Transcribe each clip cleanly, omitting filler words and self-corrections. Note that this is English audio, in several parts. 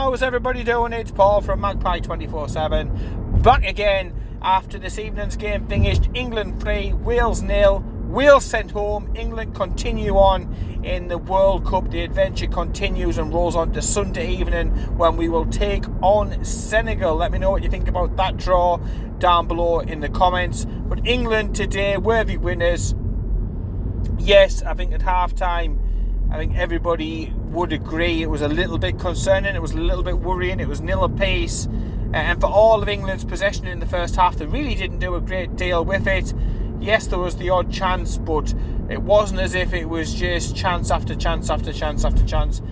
How's everybody doing? It's Paul from Magpie 24/7, back again after this evening's game finished. England 3, Wales 0. Wales sent home. England continue on in the World Cup. The adventure continues and rolls on to Sunday evening when we will take on Senegal. Let me know what you think about that draw down below in the comments. But England today, worthy winners. Yes, I think at half-time, I think everybody would agree it was a little bit concerning, it was a little bit worrying, it was nil apiece. And for all of England's possession in the first half, they really didn't do a great deal with it. Yes, there was the odd chance, but it wasn't as if it was just chance after chance after chance after chance.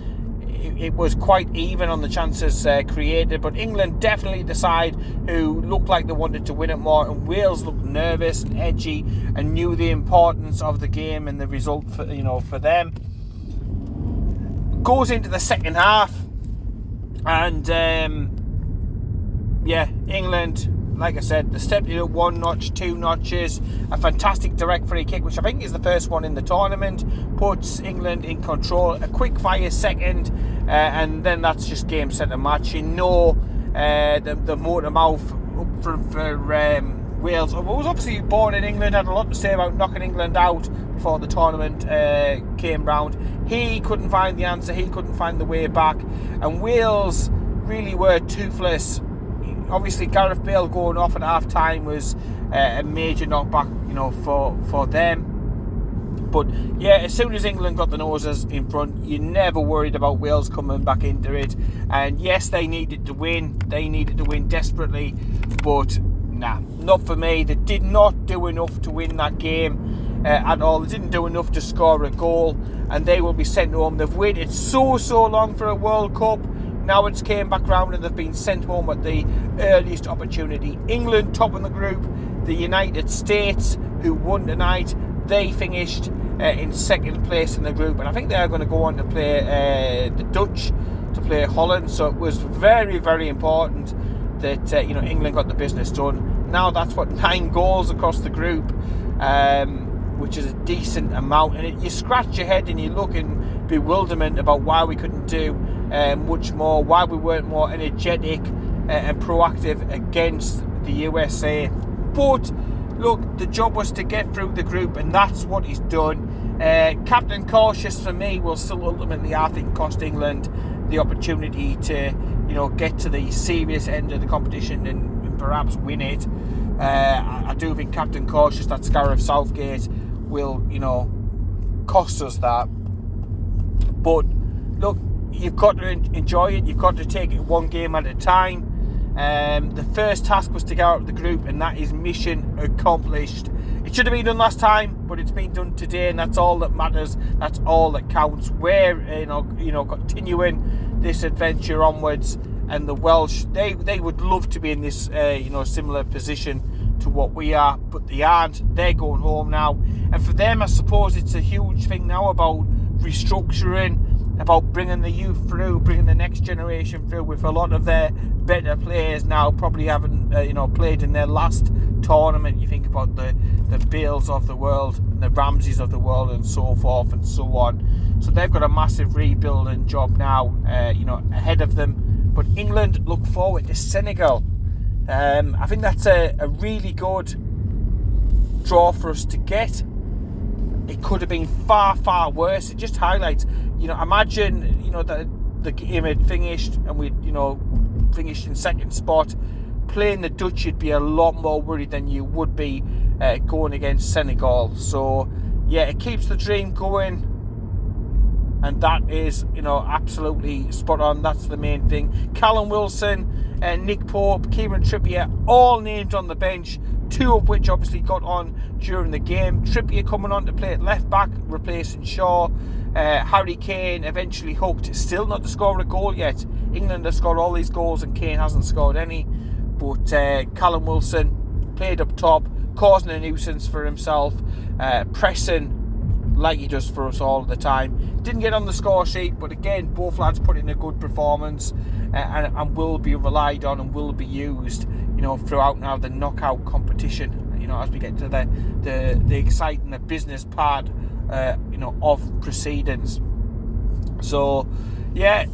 It was quite even on the chances created, but England definitely the side who looked like they wanted to win it more, and Wales looked nervous and edgy and knew the importance of the game and the result for them. Goes into the second half, and England, like I said, they stepped it up one notch, two notches. A fantastic direct free kick, which I think is the first one in the tournament, puts England in control. A quick fire second, and then that's just game, set and match. The motor mouth up front for Wales, who was obviously born in England, had a lot to say about knocking England out before the tournament came round. He couldn't find the answer, he couldn't find the way back, and Wales really were toothless. Obviously Gareth Bale going off at half time was a major knockback for them. But yeah, as soon as England got the noses in front, you never worried about Wales coming back into it. And yes, they needed to win desperately, but nah, not for me. They did not do enough to win that game at all. They didn't do enough to score a goal, and they will be sent home. They've waited so long for a World Cup. Now it's came back round and they've been sent home at the earliest opportunity. England top in the group. The United States, who won tonight, they finished in second place in the group, and I think they're going to go on to play the Dutch, to play Holland. So it was very, very important that England got the business done. Now that's 9 goals across the group, which is a decent amount, and you scratch your head and you look in bewilderment about why we couldn't do much more, why we weren't more energetic and proactive against the USA. But look, the job was to get through the group, and that's what he's done. Captain cautious for me will still ultimately, I think, cost England the opportunity to get to the serious end of the competition and perhaps win it. I do think captain cautious, that's Gareth Southgate, will cost us that. But look, you've got to enjoy it. You've got to take it one game at a time. The first task was to get out of the group, and that is mission accomplished. It should have been done last time, but it's been done today, and that's all that matters. That's all that counts. We're continuing this adventure onwards, and the Welsh, they would love to be in this similar position to what we are, but they aren't. They're going home now, and for them, I suppose it's a huge thing now about restructuring, about bringing the youth through, bringing the next generation through, with a lot of their better players now probably haven't played in their last tournament. You think about the Bales of the world, the Ramseys of the world, and so forth and so on. So they've got a massive rebuilding job now ahead of them. But England look forward to Senegal. I think that's a really good draw for us to get. It could have been far, far worse. It just highlights, imagine, that the game had finished and we, finished in second spot. Playing the Dutch, you'd be a lot more worried than you would be going against Senegal. So, yeah, it keeps the dream going. And that is, absolutely spot on. That's the main thing. Callum Wilson, Nick Pope, Kieran Trippier, all named on the bench. 2 of which obviously got on during the game. Trippier coming on to play at left back, replacing Shaw. Harry Kane eventually hooked, still not to score a goal yet. England have scored all these goals and Kane hasn't scored any. But Callum Wilson played up top, causing a nuisance for himself, pressing like he does for us all the time. Didn't get on the score sheet, but again, both lads put in a good performance and will be relied on and will be used throughout now the knockout competition, as we get to the exciting, the business part of proceedings. So yeah,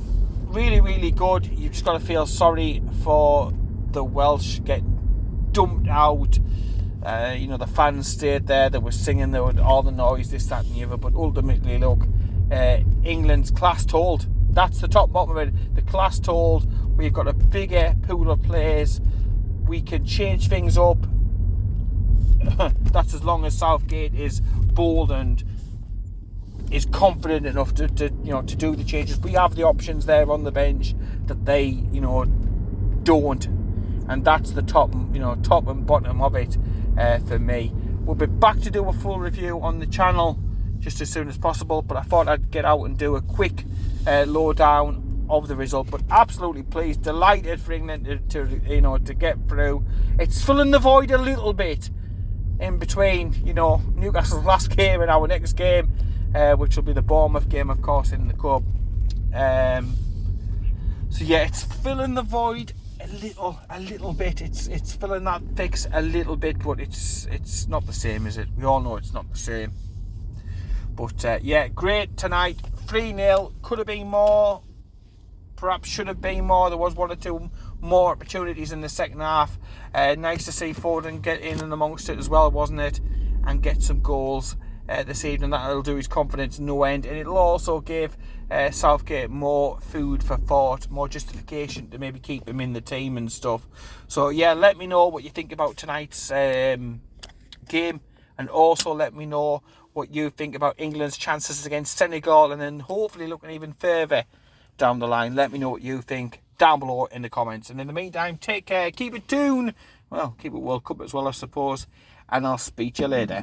really, really good. You've just got to feel sorry for the Welsh getting dumped out. The fans stayed there, they were singing, there were all the noise, this, that and the other, but ultimately, look, England's class told. That's the top and bottom of it. The class told. We've got a bigger pool of players. We can change things up. That's as long as Southgate is bold and is confident enough to do the changes. We have the options there on the bench that they don't, and that's the top and bottom of it for me. We'll be back to do a full review on the channel just as soon as possible, but I thought I'd get out and do a quick lowdown of the result. But absolutely pleased, delighted for England to get through. It's filling the void a little bit in between Newcastle's last game and our next game, which will be the Bournemouth game, of course, in the cup. So yeah, it's filling the void a little bit. It's filling that fix a little bit, but it's not the same, is it? We all know it's not the same. But yeah, great tonight. 3-0. Could have been more. Perhaps should have been more. There was one or two more opportunities in the second half. Nice to see Foden get in and amongst it as well, wasn't it? And get some goals this evening. That'll do his confidence no end. And it'll also give Southgate more food for thought, more justification to maybe keep him in the team and stuff. So yeah, let me know what you think about tonight's game. And also let me know what you think about England's chances against Senegal. And then hopefully looking even further down the line, let me know what you think down below in the comments. And in the meantime, take care, keep it tuned. Well, keep it World Cup as well, I suppose. And I'll speak to you later.